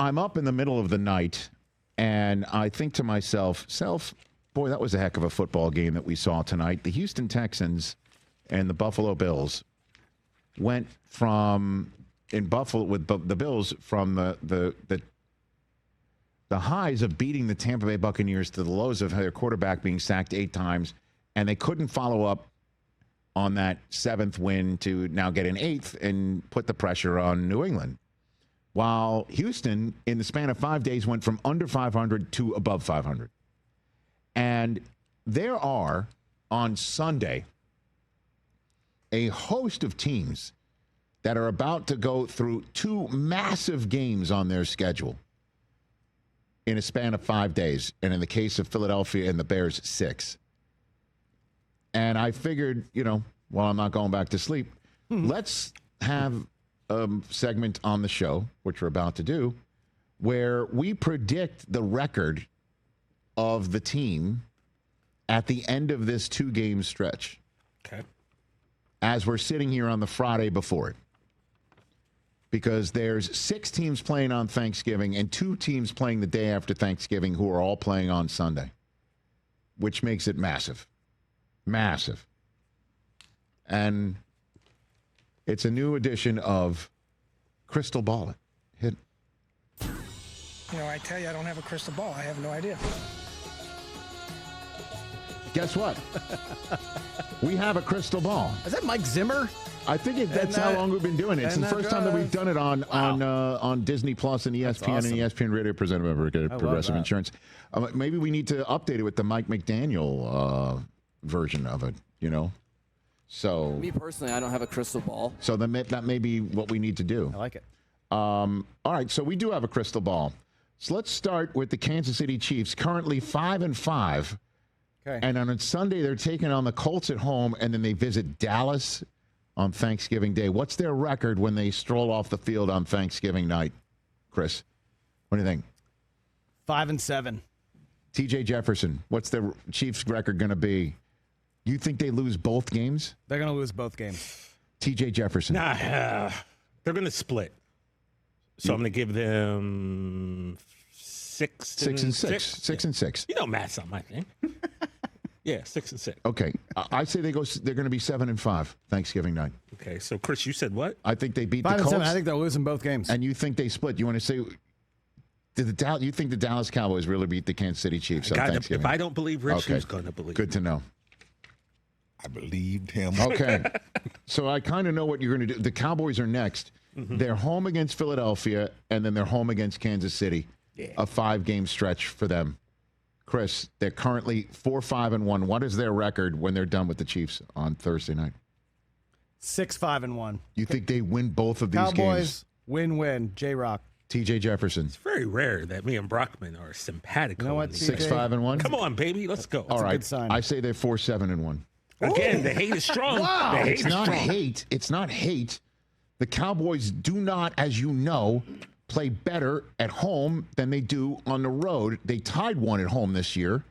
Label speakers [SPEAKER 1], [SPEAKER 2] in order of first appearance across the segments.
[SPEAKER 1] I'm up in the middle of the night, and I think to myself, boy, that was a heck of a football game that we saw tonight. The Houston Texans and the Buffalo Bills went from in Buffalo with the Bills from the highs of beating the Tampa Bay Buccaneers to the lows of their quarterback being sacked 8 times, and they couldn't follow up on that 7th win to now get an 8th and put the pressure on New England. While Houston, in the span of 5 days, went from under 500 to above 500. And there are, on Sunday, a host of teams that are about to go through 2 massive games on their schedule in a span of 5 days. And in the case of Philadelphia and the Bears, 6. And I figured, while I'm not going back to sleep, let's have a segment on the show, which we're about to do, where we predict the record of the team at the end of this 2-game stretch.
[SPEAKER 2] Okay.
[SPEAKER 1] As we're sitting here on the Friday before it. Because there's 6 teams playing on Thanksgiving and 2 teams playing the day after Thanksgiving who are all playing on Sunday, which makes it massive. Massive. And it's a new edition of Crystal Ball It. Hit.
[SPEAKER 3] I tell you, I don't have a crystal ball. I have no idea.
[SPEAKER 1] Guess what? We have a crystal ball.
[SPEAKER 4] Is that Mike Zimmer?
[SPEAKER 1] I think that's how long we've been doing it. It's the first time that we've done it on Disney Plus and ESPN and ESPN Radio, presented by Progressive Insurance. Maybe we need to update it with the Mike McDaniel version of it, So
[SPEAKER 5] me personally, I don't have a crystal ball.
[SPEAKER 1] So that may be what we need to do.
[SPEAKER 4] I like it.
[SPEAKER 1] All right, so we do have a crystal ball. So let's start with the Kansas City Chiefs, currently 5-5.
[SPEAKER 4] Okay.
[SPEAKER 1] And on Sunday, they're taking on the Colts at home, and then they visit Dallas on Thanksgiving Day. What's their record when they stroll off the field on Thanksgiving night, Chris? What do you think?
[SPEAKER 4] 5-7.
[SPEAKER 1] TJ Jeffrson, what's the Chiefs' record going to be? You think they lose both games?
[SPEAKER 4] They're going to lose both games.
[SPEAKER 1] TJ Jeffrson.
[SPEAKER 2] Nah, they're going to split. So I'm going to give them 6 and 6.
[SPEAKER 1] 6 and 6.
[SPEAKER 2] Math's not my thing. Yeah, 6 and 6.
[SPEAKER 1] Okay, I say they're going to be 7-5 Thanksgiving night.
[SPEAKER 2] Okay, so Chris, you said what?
[SPEAKER 1] I think they beat the
[SPEAKER 4] 5-7.
[SPEAKER 1] Colts.
[SPEAKER 4] I think they're losing both games.
[SPEAKER 1] And you think they split? You want to say? You think the Dallas Cowboys really beat the Kansas City Chiefs on Thanksgiving?
[SPEAKER 2] If I don't believe Rich, who's going to believe?
[SPEAKER 1] Good to know.
[SPEAKER 6] I believed him.
[SPEAKER 1] Okay, so I kind of know what you're going to do. The Cowboys are next. Mm-hmm. They're home against Philadelphia, and then they're home against Kansas City. Yeah. A 5-game stretch for them. Chris, they're currently 4-5-1. What is their record when they're done with the Chiefs on Thursday night?
[SPEAKER 4] 6-5-1.
[SPEAKER 1] You think they win both of these games?
[SPEAKER 4] Cowboys, win. J-Rock.
[SPEAKER 1] TJ Jefferson.
[SPEAKER 2] It's very rare that me and Brockman are simpatico.
[SPEAKER 4] You know what,
[SPEAKER 1] 6-5-1?
[SPEAKER 2] Come on, baby. Let's go.
[SPEAKER 1] All right.
[SPEAKER 4] Good sign.
[SPEAKER 1] I say they're 4-7-1.
[SPEAKER 2] Again, the hate is strong.
[SPEAKER 4] Wow.
[SPEAKER 2] The hate
[SPEAKER 1] It's
[SPEAKER 2] is
[SPEAKER 1] not
[SPEAKER 2] strong.
[SPEAKER 1] hate. It's not hate. The Cowboys do not, as you know, play better at home than they do on the road. They tied one at home this year.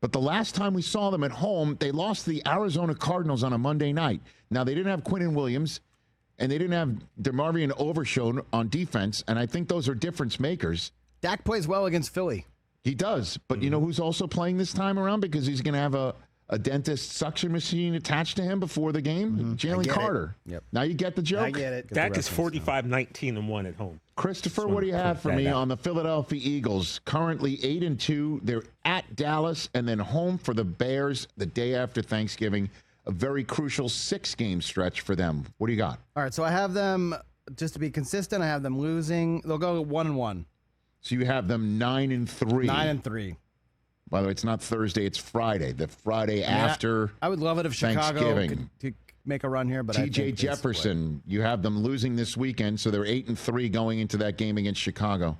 [SPEAKER 1] But the last time we saw them at home, they lost to the Arizona Cardinals on a Monday night. Now, they didn't have Quinnen Williams, and they didn't have DeMarvion Overshown on defense, and I think those are difference makers.
[SPEAKER 4] Dak plays well against Philly.
[SPEAKER 1] He does. But you know who's also playing this time around because he's going to have a dentist suction machine attached to him before the game? Jalen Carter.
[SPEAKER 4] Yep.
[SPEAKER 1] Now you get the joke?
[SPEAKER 4] I get it.
[SPEAKER 2] Dak is 45-19-1 at home.
[SPEAKER 1] Christopher, what do you have for me on the Philadelphia Eagles? Currently 8-2. They're at Dallas and then home for the Bears the day after Thanksgiving. A very crucial 6-game stretch for them. What do you got?
[SPEAKER 4] All right, so I have them, just to be consistent, I have them losing. They'll go 1-1.
[SPEAKER 1] So you have them 9-3.
[SPEAKER 4] 9-3.
[SPEAKER 1] By the way, it's not Thursday, it's Friday. The Friday after
[SPEAKER 4] I would love it if Chicago
[SPEAKER 1] Thanksgiving.
[SPEAKER 4] could make a run here, but
[SPEAKER 1] TJ Jefferson, you have them losing this weekend, so they're 8-3 going into that game against Chicago.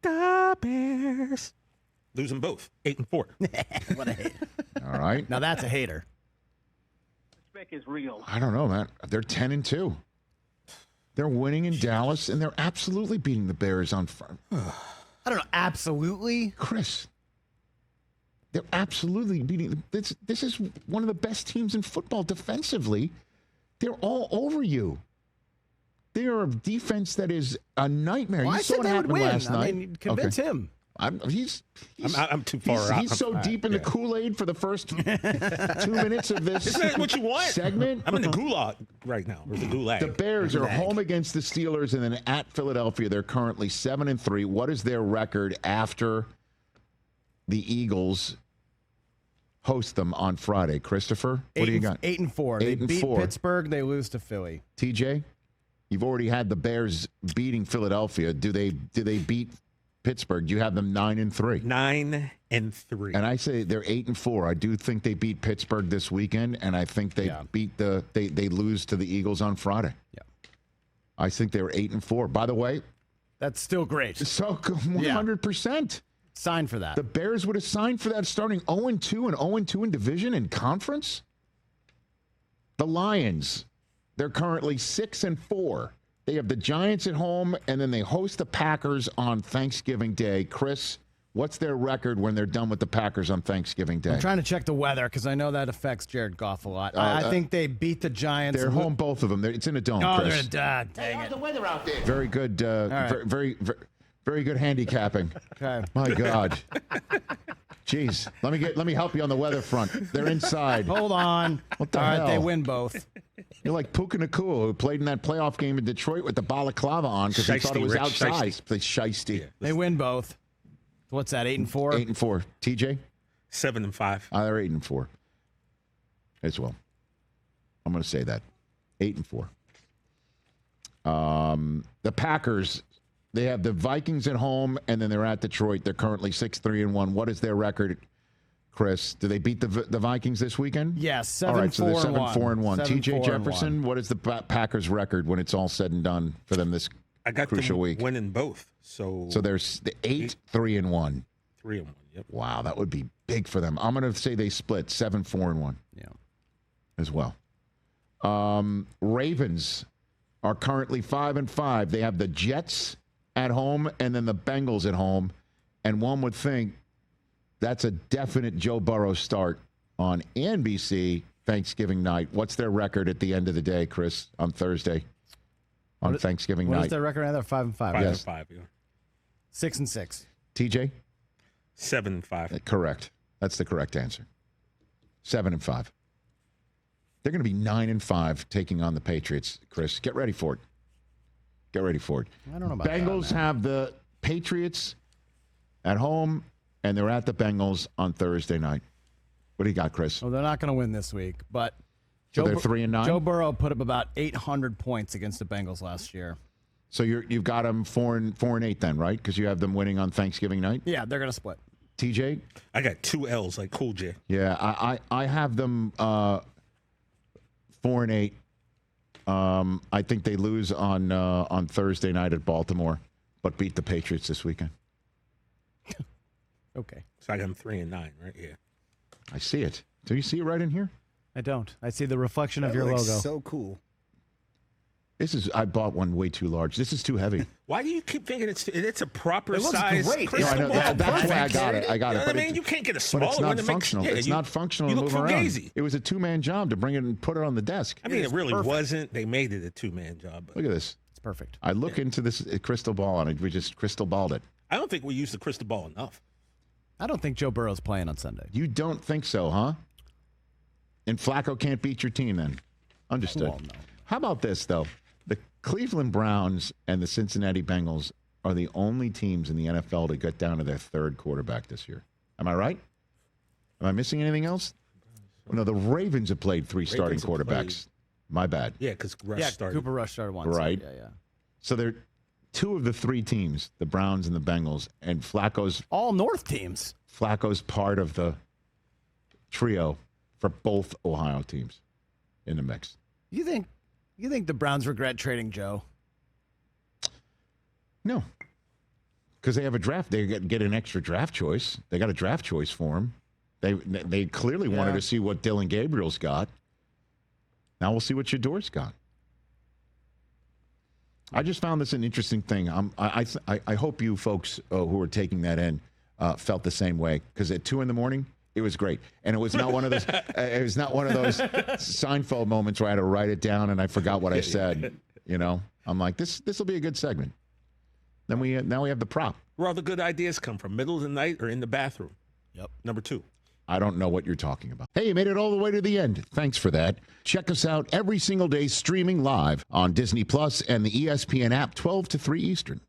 [SPEAKER 2] The Bears. Losing both. 8-4.
[SPEAKER 4] What a hater.
[SPEAKER 1] All right.
[SPEAKER 4] Now that's a hater.
[SPEAKER 7] Respect is real.
[SPEAKER 1] I don't know, man. They're 10-2. They're winning in Dallas, and they're absolutely beating the Bears on Friday.
[SPEAKER 4] I don't know. Absolutely.
[SPEAKER 1] Chris, they're absolutely beating. This is one of the best teams in football defensively. They're all over you. They are a defense that is a nightmare.
[SPEAKER 4] Well,
[SPEAKER 1] You
[SPEAKER 4] I
[SPEAKER 1] saw
[SPEAKER 4] said
[SPEAKER 1] what
[SPEAKER 4] they would
[SPEAKER 1] happened
[SPEAKER 4] win.
[SPEAKER 1] last night.
[SPEAKER 4] I mean, convince him.
[SPEAKER 1] I'm
[SPEAKER 2] too far out.
[SPEAKER 1] He's so deep in the Kool-Aid for the first 2 minutes of this
[SPEAKER 2] Isn't that what you want?
[SPEAKER 1] segment.
[SPEAKER 2] I'm in the gulag right now. Or the gulag.
[SPEAKER 1] The Bears are home against the Steelers and then at Philadelphia. They're currently 7-3. What is their record after the Eagles host them on Friday? Christopher, what do you got?
[SPEAKER 4] 8-4. They beat Pittsburgh. They lose to Philly.
[SPEAKER 1] TJ, you've already had the Bears beating Philadelphia. Do they beat Pittsburgh? You have them 9-3.
[SPEAKER 2] 9-3.
[SPEAKER 1] And I say they're 8-4. I do think they beat Pittsburgh this weekend, and I think they beat they lose to the Eagles on Friday.
[SPEAKER 4] Yeah.
[SPEAKER 1] I think they were 8-4. By the way,
[SPEAKER 4] that's still great.
[SPEAKER 1] So 100%.
[SPEAKER 4] Sign for that.
[SPEAKER 1] The Bears would have signed for that starting 0-2 and 0-2 in division and conference. The Lions, they're currently 6-4. They have the Giants at home, and then they host the Packers on Thanksgiving Day. Chris, what's their record when they're done with the Packers on Thanksgiving Day?
[SPEAKER 4] I'm trying to check the weather because I know that affects Jared Goff a lot. I think they beat the Giants.
[SPEAKER 1] They're home, both of them. It's in a dome,
[SPEAKER 4] Oh,
[SPEAKER 1] Chris.
[SPEAKER 4] they're dang it.
[SPEAKER 7] the weather out there?
[SPEAKER 1] Very good.
[SPEAKER 4] right.
[SPEAKER 1] Very good handicapping.
[SPEAKER 4] Okay.
[SPEAKER 1] My God. Jeez. Let me help you on the weather front. They're inside.
[SPEAKER 4] Hold on.
[SPEAKER 1] What the
[SPEAKER 4] All right,
[SPEAKER 1] hell?
[SPEAKER 4] they win both.
[SPEAKER 1] You're like Puka Nakua, who played in that playoff game in Detroit with the balaclava on because he thought it was
[SPEAKER 2] Rich,
[SPEAKER 1] outside.
[SPEAKER 2] shiesty.
[SPEAKER 1] Play shiesty.
[SPEAKER 2] Yeah.
[SPEAKER 4] They win both. What's that, 8-4?
[SPEAKER 1] 8-4. TJ?
[SPEAKER 2] 7-5.
[SPEAKER 1] They're 8-4 as well. I'm going to say that. 8-4. The Packers, they have the Vikings at home, and then they're at Detroit. They're currently 6-3-1. What is their record, Chris? Do they beat the Vikings this weekend?
[SPEAKER 4] Yes, 7-4-1.
[SPEAKER 1] All right, so they're 7-4-1. TJ
[SPEAKER 4] 7-4-1.
[SPEAKER 1] Jefferson, what is the Packers' record when it's all said and done for them this
[SPEAKER 2] I got
[SPEAKER 1] crucial
[SPEAKER 2] them
[SPEAKER 1] week?
[SPEAKER 2] winning both. So
[SPEAKER 1] there's the 8-3-1.
[SPEAKER 2] 3-1. Yep.
[SPEAKER 1] Wow, that would be big for them. I'm going to say they split 7-4-1.
[SPEAKER 4] Yeah.
[SPEAKER 1] As well. Ravens are currently 5-5. They have the Jets at home and then the Bengals at home. And one would think that's a definite Joe Burrow start on NBC Thanksgiving night. What's their record at the end of the day, Chris, on Thursday? On Thanksgiving night.
[SPEAKER 4] What is their record? They're 5-5.
[SPEAKER 2] 5-5. Yeah.
[SPEAKER 4] 6-6.
[SPEAKER 1] TJ?
[SPEAKER 2] 7-5.
[SPEAKER 1] Correct. That's the correct answer. 7-5. They're going to be 9-5 taking on the Patriots, Chris. Get ready for it. Get ready for it.
[SPEAKER 4] I don't know about
[SPEAKER 1] Bengals
[SPEAKER 4] that, man.
[SPEAKER 1] have the Patriots at home, and they're at the Bengals on Thursday night. What do you got, Chris?
[SPEAKER 4] Well, they're not going to win this week, but
[SPEAKER 1] So they're 3-9?
[SPEAKER 4] Joe Burrow put up about 800 points against the Bengals last year.
[SPEAKER 1] So you've got them 4-8 then, right? Because you have them winning on Thanksgiving night.
[SPEAKER 4] Yeah, they're going to split.
[SPEAKER 1] TJ?
[SPEAKER 2] I got 2 L's like Cool J.
[SPEAKER 1] Yeah, I have them 4-8. I think they lose on Thursday night at Baltimore, but beat the Patriots this weekend.
[SPEAKER 4] Okay.
[SPEAKER 2] So I got them 3-9 right here.
[SPEAKER 1] I see it. Do you see it right in here?
[SPEAKER 4] I don't. I see the reflection of your logo.
[SPEAKER 6] So cool.
[SPEAKER 1] I bought one way too large. This is too heavy.
[SPEAKER 2] Why do you keep thinking it's a proper
[SPEAKER 4] It looks
[SPEAKER 2] size
[SPEAKER 4] great.
[SPEAKER 2] crystal
[SPEAKER 1] No, I know.
[SPEAKER 2] ball?
[SPEAKER 1] That's why I got it. I got
[SPEAKER 2] You
[SPEAKER 1] it.
[SPEAKER 2] know what
[SPEAKER 1] But
[SPEAKER 2] I mean? You can't get a
[SPEAKER 1] But
[SPEAKER 2] smaller
[SPEAKER 1] it's
[SPEAKER 2] one.
[SPEAKER 1] not
[SPEAKER 2] that
[SPEAKER 1] functional.
[SPEAKER 2] Makes,
[SPEAKER 1] It's not functional
[SPEAKER 2] you
[SPEAKER 1] to
[SPEAKER 2] look
[SPEAKER 1] move around.
[SPEAKER 2] fugazi.
[SPEAKER 1] It was a two-man job to bring it and put it on the desk.
[SPEAKER 2] I mean, it really
[SPEAKER 4] perfect.
[SPEAKER 2] wasn't. They made it a 2-man job. But
[SPEAKER 1] Look at this.
[SPEAKER 4] It's perfect.
[SPEAKER 1] I look into this crystal ball, and we just crystal balled it.
[SPEAKER 2] I don't think we use the crystal ball enough.
[SPEAKER 4] I don't think Joe Burrow's playing on Sunday.
[SPEAKER 1] You don't think so, huh? And Flacco can't beat your team then? Understood.
[SPEAKER 4] Well, no.
[SPEAKER 1] How about this, though? The Cleveland Browns and the Cincinnati Bengals are the only teams in the NFL to get down to their third quarterback this year. Am I right? Am I missing anything else? No, the Ravens have played 3 starting
[SPEAKER 2] have
[SPEAKER 1] quarterbacks. My bad.
[SPEAKER 2] Yeah, because Rush
[SPEAKER 4] Yeah,
[SPEAKER 2] started.
[SPEAKER 4] Cooper Rush started once.
[SPEAKER 1] Right.
[SPEAKER 4] Yeah.
[SPEAKER 1] So they're 2 of the 3 teams, the Browns and the Bengals, and Flacco's
[SPEAKER 4] All North teams.
[SPEAKER 1] part of the trio for both Ohio teams in the mix.
[SPEAKER 4] You think the Browns regret trading Joe?
[SPEAKER 1] No, because they have a draft. They get an extra draft choice. They got a draft choice for him. They clearly wanted to see what Dylan Gabriel's got. Now we'll see what Shador's got. I just found this an interesting thing. I hope you folks who are taking that in felt the same way, because at 2 a.m, it was great, and it was not one of those. It was not one of those Seinfeld moments where I had to write it down and I forgot what I said. You know, I'm like, this will be a good segment. Then now we have the prop.
[SPEAKER 2] Where all the good ideas come from, middle of the night or in the bathroom.
[SPEAKER 4] Yep.
[SPEAKER 2] Number 2.
[SPEAKER 1] I don't know what you're talking about. Hey, you made it all the way to the end. Thanks for that. Check us out every single day streaming live on Disney Plus and the ESPN app 12 to 3 Eastern.